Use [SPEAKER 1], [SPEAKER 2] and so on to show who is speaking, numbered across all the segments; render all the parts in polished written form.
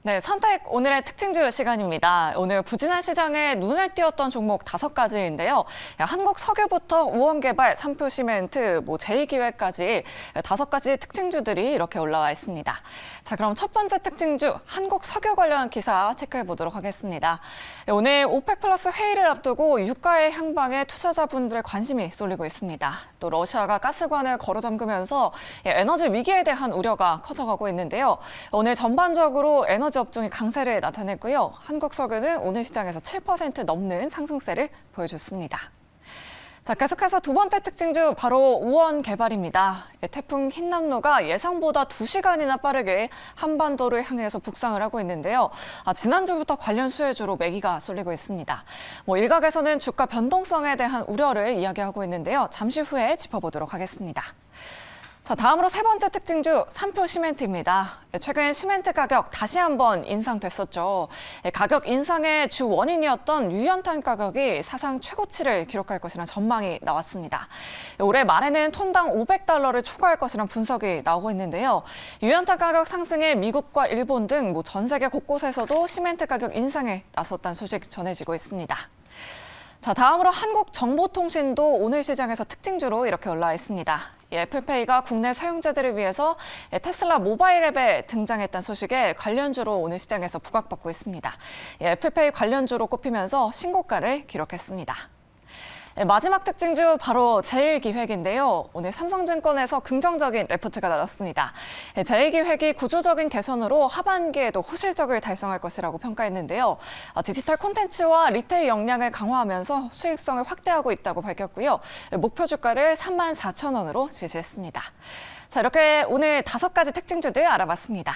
[SPEAKER 1] 네, 선택 오늘의 특징주 시간입니다. 오늘 부진한 시장에 눈에 띄었던 종목 5가지인데요. 한국석유부터 우원개발, 삼표시멘트, 제2기획까지 5가지 특징주들이 이렇게 올라와 있습니다. 자, 그럼 첫 번째 특징주 한국석유 관련 기사 체크해 보도록 하겠습니다. 오늘 오펙 플러스 회의를 앞두고 유가의 향방에 투자자분들의 관심이 쏠리고 있습니다. 또 러시아가 가스관을 걸어 잠그면서 에너지 위기에 대한 우려가 커져가고 있는데요. 오늘 전반적으로 에너지 업종이 강세를 나타냈고요. 한국석유는 오늘 시장에서 7% 넘는 상승세를 보여줬습니다. 자, 계속해서 두 번째 특징주 바로 우원 개발입니다. 태풍 흰남노가 예상보다 2시간이나 빠르게 한반도를 향해서 북상을 하고 있는데요. 지난주부터 관련 수혜주로 매기가 쏠리고 있습니다. 일각에서는 주가 변동성에 대한 우려를 이야기하고 있는데요. 잠시 후에 짚어보도록 하겠습니다. 자, 다음으로 세 번째 특징주 삼표 시멘트입니다. 최근 시멘트 가격 다시 한번 인상됐었죠. 가격 인상의 주 원인이었던 유연탄 가격이 사상 최고치를 기록할 것이라는 전망이 나왔습니다. 올해 말에는 톤당 $500를 초과할 것이라는 분석이 나오고 있는데요. 유연탄 가격 상승에 미국과 일본 등 전 세계 곳곳에서도 시멘트 가격 인상에 나섰다는 소식 전해지고 있습니다. 자, 다음으로 한국정보통신도 오늘 시장에서 특징주로 이렇게 올라와 있습니다. 애플페이가 국내 사용자들을 위해서 테슬라 모바일 앱에 등장했다는 소식에 관련주로 오늘 시장에서 부각받고 있습니다. 애플페이 관련주로 꼽히면서 신고가를 기록했습니다. 마지막 특징주 바로 제1기획인데요. 오늘 삼성증권에서 긍정적인 레포트가 나왔습니다. 제1기획이 구조적인 개선으로 하반기에도 호실적을 달성할 것이라고 평가했는데요. 디지털 콘텐츠와 리테일 역량을 강화하면서 수익성을 확대하고 있다고 밝혔고요. 목표 주가를 34,000원으로 제시했습니다. 자, 이렇게 오늘 5가지 특징주들 알아봤습니다.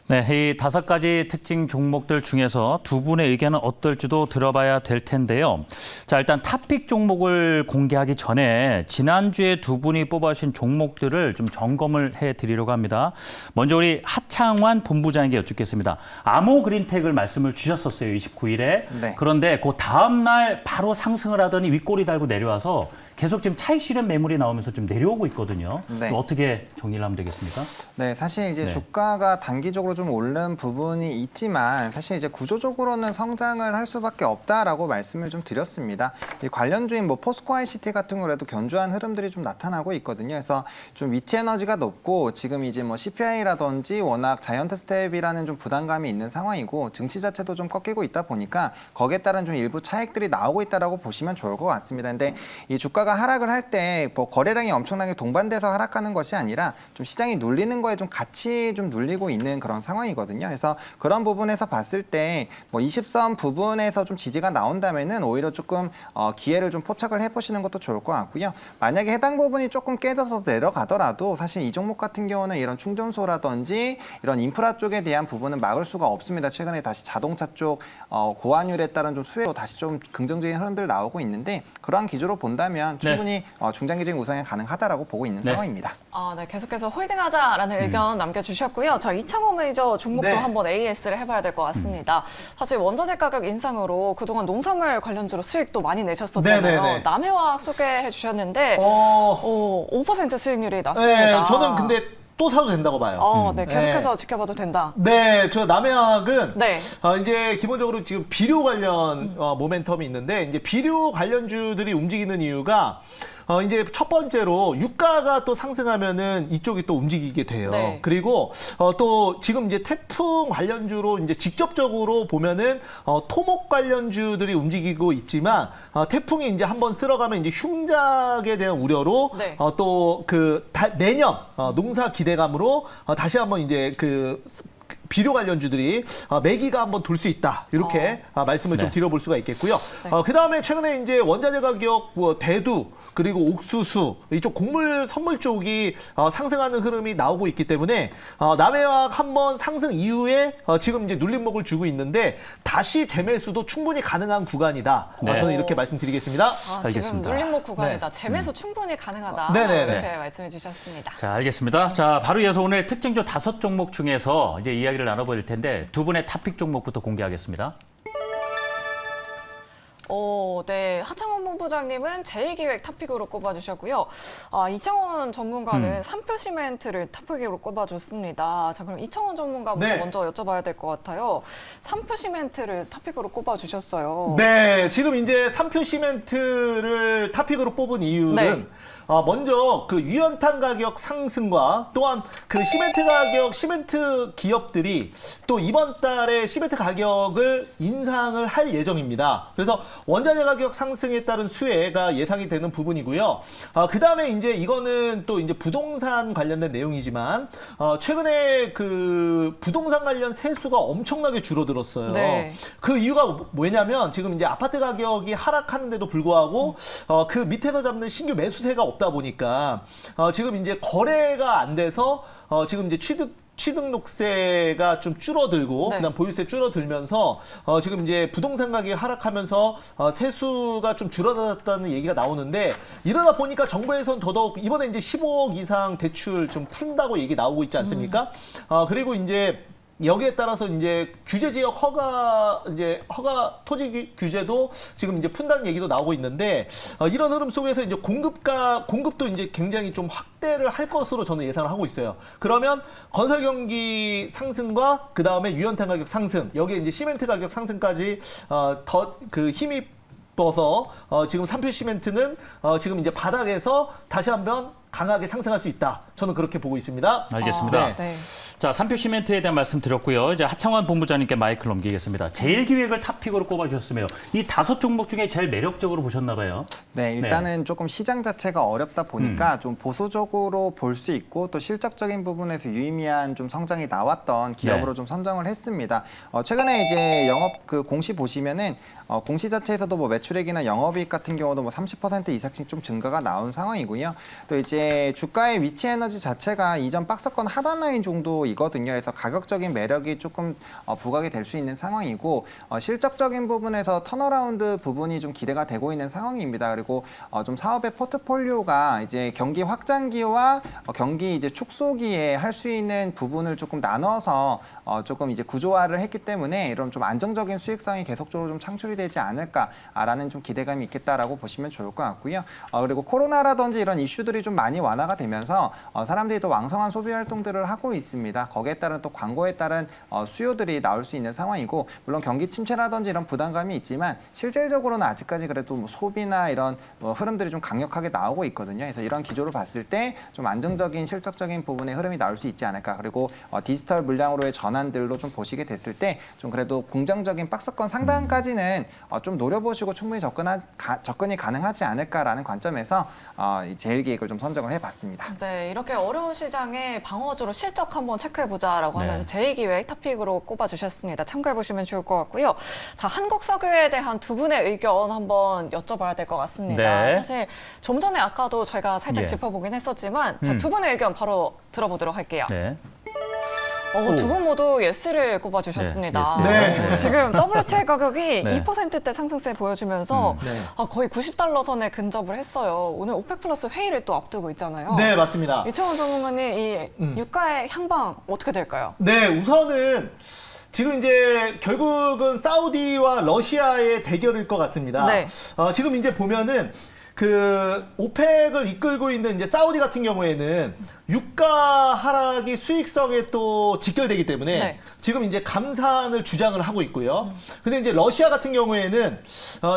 [SPEAKER 2] 네, 이 5가지 특징 종목들 중에서 두 분의 의견은 어떨지도 들어봐야 될 텐데요. 자, 일단 탑픽 종목을 공개하기 전에 지난주에 두 분이 뽑아주신 종목들을 좀 점검을 해드리려고 합니다. 먼저 우리 하창환 본부장에게 여쭙겠습니다. 아모그린텍을 말씀을 주셨었어요, 29일에.
[SPEAKER 3] 네.
[SPEAKER 2] 그런데 그 다음 날 바로 상승을 하더니 윗꼬리 달고 내려와서 계속 지금 차익 실현 매물이 나오면서 좀 내려오고 있거든요.
[SPEAKER 3] 네.
[SPEAKER 2] 어떻게 정리를 하면 되겠습니까?
[SPEAKER 3] 네, 사실 이제
[SPEAKER 2] 네.
[SPEAKER 3] 주가가 단기적으로 좀 오른 부분이 있지만 사실 이제 구조적으로는 성장을 할 수밖에 없다라고 말씀을 좀 드렸습니다. 이 관련주인 포스코 ICT 같은 거라도 견조한 흐름들이 좀 나타나고 있거든요. 그래서 좀 위치 에너지가 높고 지금 이제 CPI라든지 워낙 자이언트 스텝이라는 좀 부담감이 있는 상황이고 증시 자체도 좀 꺾이고 있다 보니까 거기에 따른 좀 일부 차익들이 나오고 있다라고 보시면 좋을 것 같습니다. 근데 이 주가가 하락을 할 때 거래량이 엄청나게 동반돼서 하락하는 것이 아니라 좀 시장이 눌리는 거에 좀 같이 좀 눌리고 있는 그런 상황이거든요. 그래서 그런 부분에서 봤을 때 20선 부분에서 좀 지지가 나온다면은 오히려 조금 기회를 좀 포착을 해보시는 것도 좋을 것 같고요. 만약에 해당 부분이 조금 깨져서 내려가더라도 사실 이 종목 같은 경우는 이런 충전소라든지 이런 인프라 쪽에 대한 부분은 막을 수가 없습니다. 최근에 다시 자동차 쪽 고환율에 따른 좀 수혜로 다시 좀 긍정적인 흐름들 나오고 있는데 그러한 기조로 본다면 충분히 중장기적인 우상이 가능하다라고 보고 있는 상황입니다.
[SPEAKER 1] 네, 계속해서 홀딩하자라는 의견 남겨주셨고요. 자, 이창호 매니저 종목도 한번 AS를 해봐야 될 것 같습니다. 사실 원자재 가격 인상으로 그동안 농산물 관련주로 수익도 많이 내셨었잖아요.
[SPEAKER 4] 네네네.
[SPEAKER 1] 남해화학 소개해 주셨는데 5% 수익률이 났습니다.
[SPEAKER 4] 네, 저는 근데 또 사도 된다고 봐요.
[SPEAKER 1] 네, 계속해서 지켜봐도 된다.
[SPEAKER 4] 네, 저 남해화학은
[SPEAKER 1] 네.
[SPEAKER 4] 이제 기본적으로 지금 비료 관련 모멘텀이 있는데 이제 비료 관련주들이 움직이는 이유가 이제 첫 번째로 유가가 또 상승하면은 이쪽이 또 움직이게 돼요.
[SPEAKER 1] 네.
[SPEAKER 4] 그리고 또 지금 이제 태풍 관련주로 이제 직접적으로 보면은 토목 관련주들이 움직이고 있지만 태풍이 이제 한번 쓸어가면 이제 흉작에 대한 우려로
[SPEAKER 1] 네.
[SPEAKER 4] 또 내년 농사 기대감으로 다시 한번 이제 비료 관련주들이 매기가 한번 돌 수 있다. 이렇게 말씀을 좀 드려볼 수가 있겠고요.
[SPEAKER 1] 네.
[SPEAKER 4] 그다음에 최근에 이제 원자재 가격, 대두, 그리고 옥수수, 이쪽 곡물 선물 쪽이 상승하는 흐름이 나오고 있기 때문에 남해화학 한번 상승 이후에 지금 이제 눌림목을 주고 있는데 다시 재매수도 충분히 가능한 구간이다.
[SPEAKER 2] 네.
[SPEAKER 4] 저는 이렇게 말씀드리겠습니다.
[SPEAKER 1] 지금
[SPEAKER 2] 알겠습니다.
[SPEAKER 1] 눌림목 구간이다. 재매수 충분히 가능하다.
[SPEAKER 4] 네네네.
[SPEAKER 1] 이렇게 말씀해 주셨습니다.
[SPEAKER 2] 자, 알겠습니다. 자, 바로 이어서 오늘 특징주 5종목 중에서 이제 이야기를 나눠볼 텐데 두 분의 탑픽 종목부터 공개하겠습니다.
[SPEAKER 1] 네. 하창원 본부장님은 제2기획 탑픽으로 꼽아주셨고요. 이창원 전문가는 삼표 시멘트를 탑픽으로 꼽아줬습니다. 자, 그럼 이창원 전문가부터
[SPEAKER 4] 네.
[SPEAKER 1] 먼저 여쭤봐야 될 것 같아요. 삼표 시멘트를 탑픽으로 꼽아주셨어요.
[SPEAKER 4] 네, 지금 이제 3표 시멘트를 탑픽으로 뽑은 이유는
[SPEAKER 1] 네.
[SPEAKER 4] 먼저 그 유연탄 가격 상승과 또한 그 시멘트 기업들이 또 이번 달에 시멘트 가격을 인상을 할 예정입니다. 그래서 원자재 가격 상승에 따른 수혜가 예상이 되는 부분이고요. 그 다음에 이제 이거는 또 이제 부동산 관련된 내용이지만 최근에 그 부동산 관련 세수가 엄청나게 줄어들었어요.
[SPEAKER 1] 네.
[SPEAKER 4] 그 이유가 뭐냐면 지금 이제 아파트 가격이 하락하는데도 불구하고 그 밑에서 잡는 신규 매수세가 없다 보니까 지금 이제 거래가 안 돼서 지금 이제 취등록세가 좀 줄어들고
[SPEAKER 1] 네.
[SPEAKER 4] 그다음 보유세 줄어들면서 지금 이제 부동산 가격이 하락하면서 세수가 좀 줄어들었다는 얘기가 나오는데 이러다 보니까 정부에서는 더더욱 이번에 이제 15억 이상 대출 좀 푼다고 얘기 나오고 있지 않습니까? 그리고 이제 여기에 따라서 이제 규제 지역 허가 토지 규제도 지금 이제 푼다는 얘기도 나오고 있는데 이런 흐름 속에서 이제 공급도 이제 굉장히 좀 확대를 할 것으로 저는 예상을 하고 있어요. 그러면 건설 경기 상승과 그 다음에 유연탄 가격 상승 여기에 이제 시멘트 가격 상승까지 더 그 힘이 떠서 지금 3표 시멘트는 지금 이제 바닥에서 다시 한번 강하게 상승할 수 있다. 저는 그렇게 보고 있습니다.
[SPEAKER 2] 알겠습니다.
[SPEAKER 1] 네.
[SPEAKER 2] 자, 3표 시멘트에 대한 말씀 드렸고요. 이제 하창원 본부장님께 마이크를 넘기겠습니다. 제일기획을 탑픽으로 꼽아주셨으며 이 5종목 중에 제일 매력적으로 보셨나 봐요.
[SPEAKER 3] 네, 일단은 조금 시장 자체가 어렵다 보니까 좀 보수적으로 볼 수 있고 또 실적적인 부분에서 유의미한 좀 성장이 나왔던 기업으로
[SPEAKER 2] 네.
[SPEAKER 3] 좀 선정을 했습니다. 최근에 이제 영업 그 공시 보시면은 공시 자체에서도 뭐 매출액이나 영업이익 같은 경우도 뭐 30% 이상씩 좀 증가가 나온 상황이고요. 또 이제 주가의 위치 에너지 자체가 이전 박스권 하단 라인 정도이거든요. 그래서 가격적인 매력이 조금 부각이 될 수 있는 상황이고 실적적인 부분에서 턴어라운드 부분이 좀 기대가 되고 있는 상황입니다. 그리고 좀 사업의 포트폴리오가 이제 경기 확장기와 경기 이제 축소기에 할 수 있는 부분을 조금 나눠서 조금 이제 구조화를 했기 때문에 이런 좀 안정적인 수익성이 계속적으로 좀 창출이 되지 않을까라는 좀 기대감이 있겠다라고 보시면 좋을 것 같고요. 그리고 코로나라든지 이런 이슈들이 좀 많이 완화가 되면서 사람들이 또 왕성한 소비 활동들을 하고 있습니다. 거기에 따른 또 광고에 따른 수요들이 나올 수 있는 상황이고 물론 경기 침체라든지 이런 부담감이 있지만 실질적으로는 아직까지 그래도 뭐 소비나 이런 흐름들이 좀 강력하게 나오고 있거든요. 그래서 이런 기조로 봤을 때 좀 안정적인 실적적인 부분의 흐름이 나올 수 있지 않을까. 그리고 디지털 물량으로의 전환들로 좀 보시게 됐을 때 좀 그래도 긍정적인 박스권 상단까지는 좀 노려보시고 충분히 접근이 가능하지 않을까라는 관점에서 이 제일기획을 좀 선정을 해봤습니다.
[SPEAKER 1] 네, 이렇게 어려운 시장에 방어주로 실적 한번 체크해보자라고
[SPEAKER 2] 네.
[SPEAKER 1] 하면서 제2기획 탑픽으로 꼽아주셨습니다. 참고해보시면 좋을 것 같고요. 자, 한국석유에 대한 두 분의 의견 한번 여쭤봐야 될 것 같습니다.
[SPEAKER 2] 네.
[SPEAKER 1] 사실 좀 전에 아까도 저희가 살짝
[SPEAKER 2] 예.
[SPEAKER 1] 짚어보긴 했었지만 자, 두 분의 의견 바로 들어보도록 할게요.
[SPEAKER 2] 네.
[SPEAKER 1] 두 분 모두 예스를 꼽아주셨습니다.
[SPEAKER 2] 네,
[SPEAKER 4] 예스.
[SPEAKER 2] 네.
[SPEAKER 1] 지금 WTI 가격이
[SPEAKER 2] 네.
[SPEAKER 1] 2%대 상승세 보여주면서
[SPEAKER 4] 네.
[SPEAKER 1] 거의 90달러 선에 근접을 했어요. 오늘 오펙 플러스 회의를 또 앞두고 있잖아요.
[SPEAKER 4] 네, 맞습니다.
[SPEAKER 1] 이창원 전문가님, 이 유가의 향방 어떻게 될까요?
[SPEAKER 4] 네, 우선은 지금 이제 결국은 사우디와 러시아의 대결일 것 같습니다.
[SPEAKER 1] 네.
[SPEAKER 4] 지금 이제 보면은 그 오펙을 이끌고 있는 이제 사우디 같은 경우에는 유가 하락이 수익성에 또 직결되기 때문에
[SPEAKER 1] 네.
[SPEAKER 4] 지금 이제 감산을 주장을 하고 있고요. 근데 이제 러시아 같은 경우에는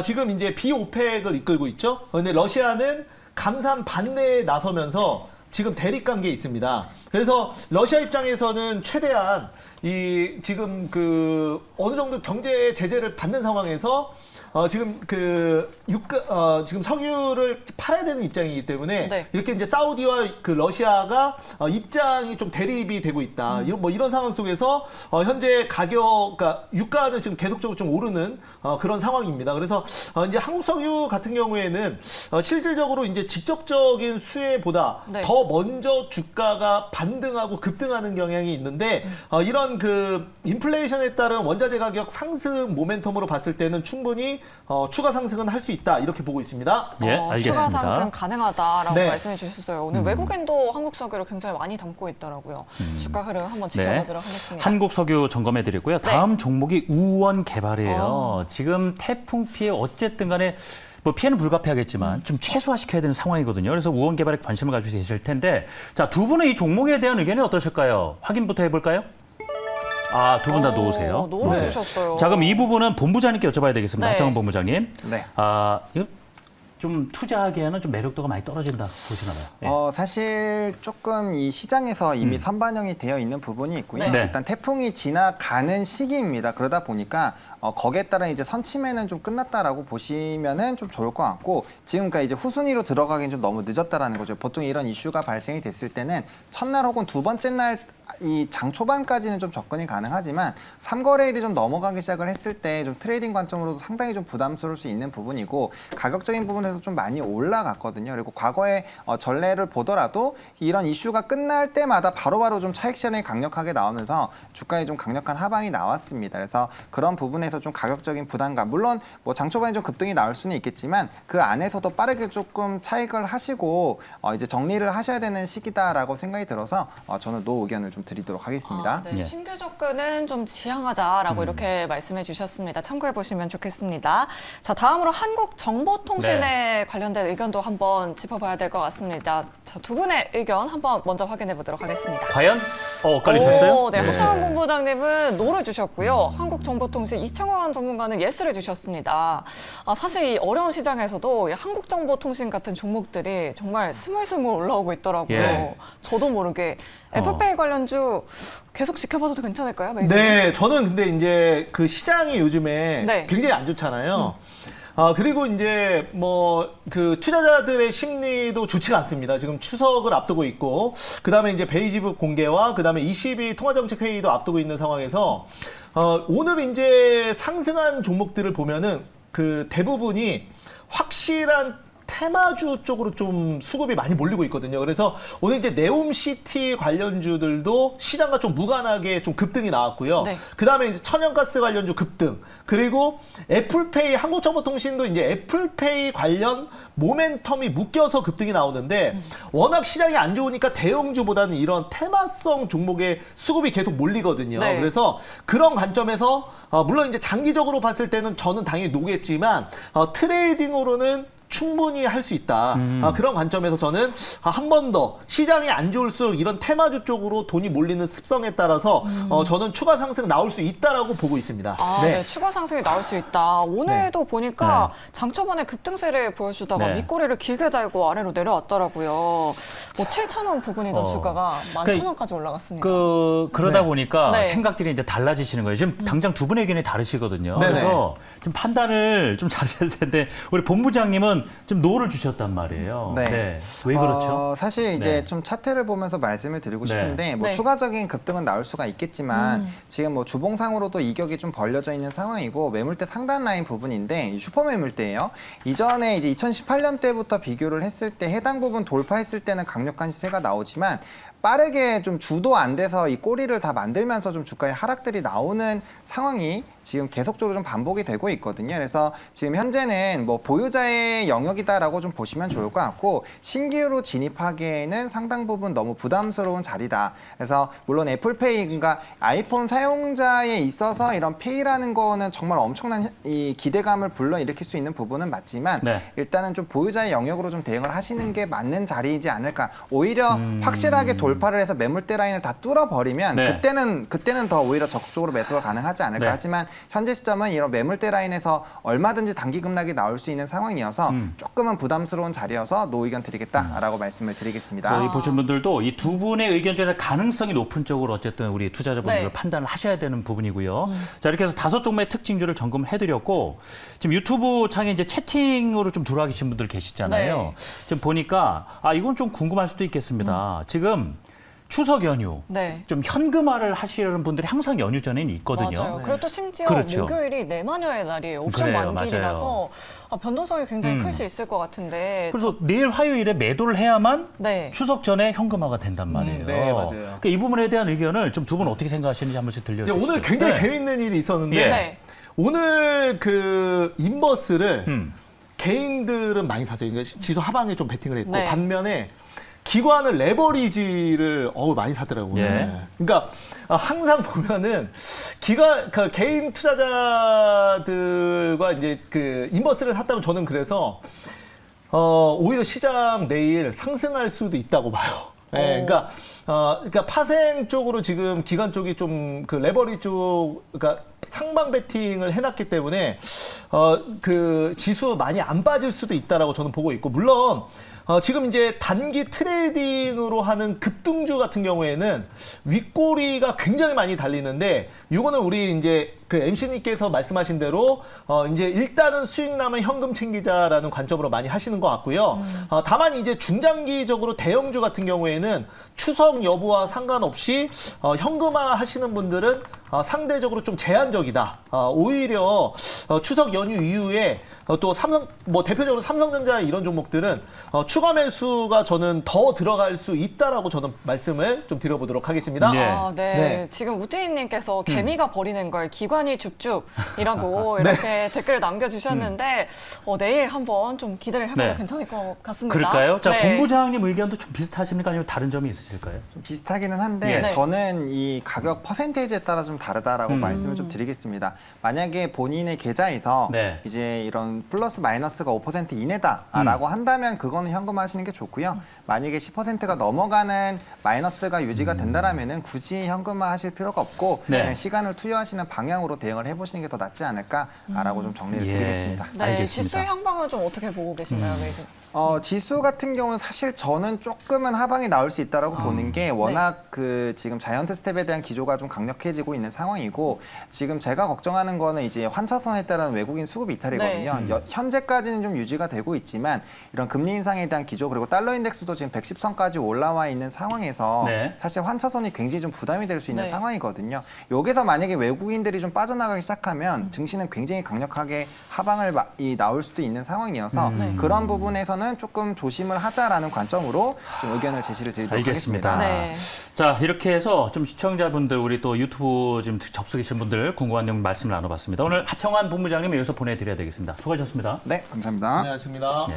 [SPEAKER 4] 지금 이제 비오펙을 이끌고 있죠. 근데 러시아는 감산 반대에 나서면서 지금 대립 관계에 있습니다. 그래서 러시아 입장에서는 최대한 이 지금 그 어느 정도 경제 제재를 받는 상황에서 지금 그 지금 석유를 팔아야 되는 입장이기 때문에
[SPEAKER 1] 네.
[SPEAKER 4] 이렇게 이제 사우디와 그 러시아가 입장이 좀 대립이 되고 있다. 이런 상황 속에서 현재 그러니까 유가는 지금 계속적으로 좀 오르는 그런 상황입니다. 그래서 이제 한국 석유 같은 경우에는 실질적으로 이제 직접적인 수혜보다
[SPEAKER 1] 네.
[SPEAKER 4] 더 먼저 주가가 반등하고 급등하는 경향이 있는데 이런 그 인플레이션에 따른 원자재 가격 상승 모멘텀으로 봤을 때는 충분히 충분히 추가 상승은 할 수 있다 이렇게 보고 있습니다.
[SPEAKER 2] 예,
[SPEAKER 1] 추가
[SPEAKER 2] 알겠습니다.
[SPEAKER 1] 상승 가능하다라고
[SPEAKER 4] 네.
[SPEAKER 1] 말씀해 주셨어요. 오늘 외국인도 한국 석유를 굉장히 많이 담고 있더라고요. 주가 흐름 한번 지켜보도록 하겠습니다.
[SPEAKER 2] 한국 석유 점검해 드리고요. 다음 종목이 우원 개발이에요. 지금 태풍 피해 어쨌든 간에 뭐 피해는 불가피하겠지만 좀 최소화시켜야 되는 상황이거든요. 그래서 우원 개발에 관심을 가지고 계실 텐데 자, 두 분은 이 종목에 대한 의견이 어떠실까요? 확인부터 해볼까요? 아, 두 분 다 놓으세요.
[SPEAKER 1] 놓으셨어요.
[SPEAKER 2] 자, 그럼 이 부분은 본부장님께 여쭤봐야 되겠습니다.
[SPEAKER 1] 네.
[SPEAKER 2] 하정원 본부장님.
[SPEAKER 3] 네.
[SPEAKER 2] 아, 이거 좀 투자하기에는 좀 매력도가 많이 떨어진다 보시나 봐요. 네.
[SPEAKER 3] 사실 조금 이 시장에서 이미 선반영이 되어 있는 부분이 있고요.
[SPEAKER 2] 네.
[SPEAKER 3] 일단 태풍이 지나가는 시기입니다. 그러다 보니까 거기에 따른 이제 선침해는 좀 끝났다라고 보시면은 좀 좋을 것 같고 지금 그러니까 이제 후순위로 들어가기는 좀 너무 늦었다라는 거죠. 보통 이런 이슈가 발생이 됐을 때는 첫날 혹은 두 번째 날 이 장 초반까지는 좀 접근이 가능하지만 3거래일이 좀 넘어가기 시작을 했을 때 좀 트레이딩 관점으로도 상당히 좀 부담스러울 수 있는 부분이고 가격적인 부분에서 좀 많이 올라갔거든요. 그리고 과거의 전례를 보더라도 이런 이슈가 끝날 때마다 바로바로 좀 차익 실현이 강력하게 나오면서 주가에 좀 강력한 하방이 나왔습니다. 그래서 그런 부분에서 좀 가격적인 부담감, 물론 뭐 장 초반에 좀 급등이 나올 수는 있겠지만 그 안에서도 빠르게 조금 차익을 하시고 이제 정리를 하셔야 되는 시기다라고 생각이 들어서 저는 노 의견을 좀 드리도록 하겠습니다.
[SPEAKER 1] 네,
[SPEAKER 2] 예.
[SPEAKER 1] 신규 접근은 좀 지향하자라고 이렇게 말씀해 주셨습니다. 참고해 보시면 좋겠습니다. 자, 다음으로 한국정보통신에 관련된 의견도 한번 짚어봐야 될 것 같습니다. 자, 두 분의 의견 한번 먼저 확인해 보도록 하겠습니다.
[SPEAKER 2] 과연? 엇갈리셨어요?
[SPEAKER 1] 네, 하정원 본부장님은 노를 주셨고요. 한국정보통신 이창원 전문가는 예스를 주셨습니다. 사실 이 어려운 시장에서도 이 한국정보통신 같은 종목들이 정말 스물스물 올라오고 있더라고요.
[SPEAKER 2] 예.
[SPEAKER 1] 저도 모르게 애플페이 관련주 계속 지켜봐도 괜찮을까요? 매니저님?
[SPEAKER 4] 네, 저는 근데 이제 그 시장이 요즘에
[SPEAKER 1] 네.
[SPEAKER 4] 굉장히 안 좋잖아요. 그리고 이제 뭐 그 투자자들의 심리도 좋지가 않습니다. 지금 추석을 앞두고 있고, 그 다음에 이제 베이지북 공개와 그 다음에 22 통화정책회의도 앞두고 있는 상황에서 오늘 이제 상승한 종목들을 보면은 그 대부분이 확실한 테마주 쪽으로 좀 수급이 많이 몰리고 있거든요. 그래서 오늘 이제 네옴시티 관련주들도 시장과 좀 무관하게 좀 급등이 나왔고요.
[SPEAKER 1] 네.
[SPEAKER 4] 그 다음에 이제 천연가스 관련주 급등. 그리고 애플페이, 한국정보통신도 이제 애플페이 관련 모멘텀이 묶여서 급등이 나오는데 워낙 시장이 안 좋으니까 대형주보다는 이런 테마성 종목에 수급이 계속 몰리거든요.
[SPEAKER 1] 네.
[SPEAKER 4] 그래서 그런 관점에서 물론 이제 장기적으로 봤을 때는 저는 당연히 노겠지만 트레이딩으로는 충분히 할 수 있다. 그런 관점에서 저는 한 번 더 시장이 안 좋을수록 이런 테마주 쪽으로 돈이 몰리는 습성에 따라서 저는 추가 상승 나올 수 있다라고 보고 있습니다.
[SPEAKER 1] 네, 추가 상승이 나올 수 있다. 오늘도 보니까 장 초반에 급등세를 보여주다가
[SPEAKER 2] 네.
[SPEAKER 1] 밑꼬리를 길게 달고 아래로 내려왔더라고요. 뭐 7,000원 부근이던 주가가 11,000원까지 올라갔습니다.
[SPEAKER 2] 그러다
[SPEAKER 4] 네.
[SPEAKER 2] 보니까
[SPEAKER 1] 네.
[SPEAKER 2] 생각들이 이제 달라지시는 거예요. 지금 당장 두 분의 의견이 다르시거든요.
[SPEAKER 4] 네네.
[SPEAKER 2] 그래서 좀 판단을 좀 잘하셔야 되는데 우리 본부장님은 좀 노를 주셨단 말이에요.
[SPEAKER 3] 네.
[SPEAKER 2] 왜 그렇죠?
[SPEAKER 3] 사실 이제
[SPEAKER 2] 네.
[SPEAKER 3] 좀 차트를 보면서 말씀을 드리고
[SPEAKER 2] 네.
[SPEAKER 3] 싶은데 뭐
[SPEAKER 1] 네.
[SPEAKER 3] 추가적인 급등은 나올 수가 있겠지만 지금 뭐 주봉상으로도 이격이 좀 벌려져 있는 상황이고 매물대 상단 라인 부분인데 이 슈퍼 매물대예요. 이전에 이제 2018년 때부터 비교를 했을 때 해당 부분 돌파했을 때는 강력한 시세가 나오지만 빠르게 좀 주도 안 돼서 이 꼬리를 다 만들면서 좀 주가의 하락들이 나오는 상황이 지금 계속적으로 좀 반복이 되고 있거든요. 그래서 지금 현재는 뭐 보유자의 영역이다라고 좀 보시면 좋을 것 같고 신규로 진입하기에는 상당 부분 너무 부담스러운 자리다. 그래서 물론 애플페이 그러니까 아이폰 사용자에 있어서 이런 페이라는 거는 정말 엄청난 이 기대감을 불러일으킬 수 있는 부분은 맞지만
[SPEAKER 2] 네.
[SPEAKER 3] 일단은 좀 보유자의 영역으로 좀 대응을 하시는 게 맞는 자리이지 않을까. 오히려 확실하게 돌파를 해서 매물대 라인을 다 뚫어버리면
[SPEAKER 2] 네.
[SPEAKER 3] 그때는 더 오히려 적극적으로 매수가 가능하지 않을까.
[SPEAKER 2] 네.
[SPEAKER 3] 하지만 현재 시점은 이런 매물대 라인에서 얼마든지 단기 급락이 나올 수 있는 상황이어서 조금은 부담스러운 자리여서 노 의견 드리겠다라고 말씀을 드리겠습니다.
[SPEAKER 2] 그래서 이 보신 분들도 이 두 분의 의견 중에 가능성이 높은 쪽으로 어쨌든 우리 투자자분들
[SPEAKER 1] 네.
[SPEAKER 2] 판단을 하셔야 되는 부분이고요. 자, 이렇게 해서 5종목의 특징주를 점검을 해드렸고 지금 유튜브 창에 이제 채팅으로 좀 들어와 계신 분들 계시잖아요.
[SPEAKER 1] 네.
[SPEAKER 2] 지금 보니까 이건 좀 궁금할 수도 있겠습니다. 지금 추석 연휴,
[SPEAKER 1] 네.
[SPEAKER 2] 좀 현금화를 하시려는 분들이 항상 연휴 전에는 있거든요.
[SPEAKER 1] 맞아요. 그리고 또 심지어
[SPEAKER 2] 그렇죠.
[SPEAKER 1] 목요일이 내마녀의 날이에요. 옵션
[SPEAKER 2] 그래요,
[SPEAKER 1] 만기라서 변동성이 굉장히 클 수 있을 것 같은데.
[SPEAKER 2] 그래서 내일 화요일에 매도를 해야만
[SPEAKER 1] 네.
[SPEAKER 2] 추석 전에 현금화가 된단 말이에요.
[SPEAKER 4] 네, 맞아요.
[SPEAKER 2] 그러니까 이 부분에 대한 의견을 좀 두 분 어떻게 생각하시는지 한 번씩
[SPEAKER 4] 이제
[SPEAKER 2] 들려주시죠.
[SPEAKER 4] 오늘 굉장히
[SPEAKER 2] 네.
[SPEAKER 4] 재밌는 일이 있었는데
[SPEAKER 2] 예.
[SPEAKER 1] 네.
[SPEAKER 4] 오늘 그 인버스를
[SPEAKER 2] 음.
[SPEAKER 4] 개인들은 많이 사죠. 그러니까 지수 하방에 좀 베팅을 했고
[SPEAKER 1] 네.
[SPEAKER 4] 반면에 기관은 레버리지를 많이 사더라고요.
[SPEAKER 2] 예.
[SPEAKER 4] 그러니까 항상 보면은 그 개인 투자자들과 이제 그 인버스를 샀다면 저는 그래서 오히려 시장 내일 상승할 수도 있다고 봐요. 예, 그러니까 파생 쪽으로 지금 기관 쪽이 좀 그 레버리 쪽, 그러니까 상방 베팅을 해놨기 때문에 그 지수 많이 안 빠질 수도 있다라고 저는 보고 있고, 물론 지금 이제 단기 트레이딩으로 하는 급등주 같은 경우에는 윗꼬리가 굉장히 많이 달리는데, 이거는 우리 이제 그 MC님께서 말씀하신 대로 이제 일단은 수익 나면 현금 챙기자라는 관점으로 많이 하시는 것 같고요. 다만 이제 중장기적으로 대형주 같은 경우에는 추석 여부와 상관없이 현금화 하시는 분들은 상대적으로 좀 제한적이다. 오히려 추석 연휴 이후에 또 삼성, 뭐 대표적으로 삼성전자 이런 종목들은 추가 매수가 저는 더 들어갈 수 있다라고 저는 말씀을 좀 드려보도록 하겠습니다.
[SPEAKER 2] 예.
[SPEAKER 1] 아, 네.
[SPEAKER 4] 네.
[SPEAKER 1] 지금 우태인님께서 개미가 버리는 걸 기관이 줍줍이라고
[SPEAKER 2] 네.
[SPEAKER 1] 이렇게 댓글을 남겨주셨는데 내일 한번 좀 기대를 해봐도
[SPEAKER 2] 네.
[SPEAKER 1] 괜찮을 것 같습니다.
[SPEAKER 2] 그럴까요? 자,
[SPEAKER 1] 네.
[SPEAKER 2] 본부장님 의견도 좀 비슷하십니까? 아니면 다른 점이 있으실까요?
[SPEAKER 3] 좀 비슷하기는 한데
[SPEAKER 2] 예.
[SPEAKER 1] 네.
[SPEAKER 3] 저는 이 가격 퍼센테이지에 따라 좀 다르다라고
[SPEAKER 2] 음.
[SPEAKER 3] 말씀을 좀 드리겠습니다. 만약에 본인의 계좌에서
[SPEAKER 2] 네.
[SPEAKER 3] 이제 이런 플러스 마이너스가 5% 이내다라고 한다면 그거는 현금화하시는 게 좋고요. 만약에 10%가 넘어가는 마이너스가 유지가 된다라면은 굳이 현금화하실 필요가 없고
[SPEAKER 2] 네.
[SPEAKER 3] 그냥 시간을 투여하시는 방향으로 대응을 해보시는 게 더 낫지 않을까라고 좀 정리를
[SPEAKER 2] 예.
[SPEAKER 3] 드리겠습니다.
[SPEAKER 1] 네,
[SPEAKER 2] 알겠습니다.
[SPEAKER 1] 지수의 향방은 좀 어떻게 보고 계신가요, 메이저?
[SPEAKER 3] 지수 같은 경우는 사실 저는 조금은 하방이 나올 수 있다라고 보는 게 워낙 그 지금 자이언트 스텝에 대한 기조가 좀 강력해지고 있는 상황이고, 지금 제가 걱정하는 거는 이제 환차선에 따른 외국인 수급 이탈이거든요.
[SPEAKER 1] 네.
[SPEAKER 3] 현재까지는 좀 유지가 되고 있지만 이런 금리 인상에 대한 기조, 그리고 달러 인덱스도 지금 110선까지 올라와 있는 상황에서
[SPEAKER 2] 네.
[SPEAKER 3] 사실 환차선이 굉장히 좀 부담이 될 수 있는
[SPEAKER 1] 네.
[SPEAKER 3] 상황이거든요. 여기서 만약에 외국인들이 좀 빠져나가기 시작하면 증시는 굉장히 강력하게 하방을 나올 수도 있는 상황이어서
[SPEAKER 1] 네.
[SPEAKER 3] 그런 부분에서는 조금 조심을 하자라는 관점으로 좀 의견을 제시를 드리도록
[SPEAKER 2] 알겠습니다.
[SPEAKER 3] 하겠습니다.
[SPEAKER 1] 네.
[SPEAKER 2] 자, 이렇게 해서 좀 시청자분들, 우리 또 유튜브 지금 접속이신 분들 궁금한 내용 말씀을 나눠봤습니다. 오늘 하청환 본부장님 여기서 보내드려야 되겠습니다. 수고하셨습니다.
[SPEAKER 3] 네, 감사합니다.
[SPEAKER 4] 안녕하십니까.
[SPEAKER 2] 네.